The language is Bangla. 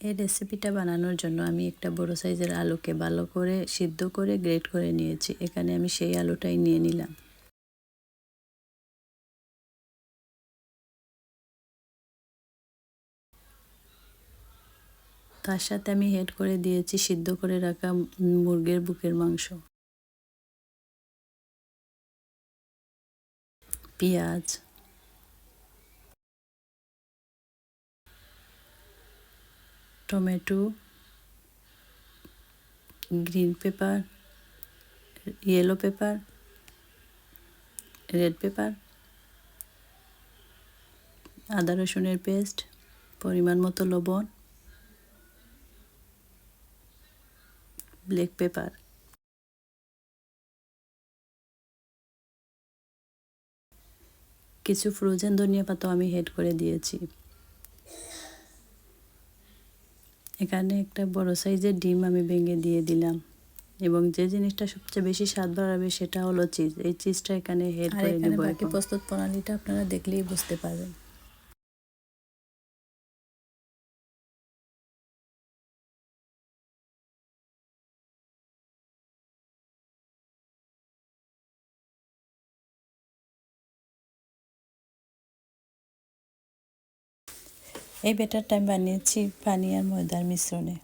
এই রেসিপিটা বানানোর জন্য আমি একটা বড় সাইজের আলুকে ভালো করে সিদ্ধ করে গ্রেট করে নিয়েছি। এখানে আমি সেই আলুটাই নিয়ে নিলাম। তার সাথে আমি এড করে দিয়েছি সিদ্ধ করে রাখা মুরগির বুকের মাংস, পেঁয়াজ, tomato, green paper, yellow paper, red paper, আদা রসুনের পেস্ট, পরিমাণ মতো লবণ, ব্ল্যাক পেপার, কিছু ফ্রোজেন ধনিয়া পাতা আমি এড করে দিয়েছি। এখানে একটা বড় সাইজের ডিম আমি ভেঙে দিয়ে দিলাম এবং যে জিনিসটা সবচেয়ে বেশি স্বাদ বাড়াবে সেটা হলো চিজ। এই চিজটা এখানে এড করে দেব। বাকি প্রস্তুত প্রণালীটা আপনারা দেখলেই বুঝতে পারবেন। এই ব্যাটারটা আমি বানিয়েছি পানি আর ময়দার মিশ্রণে।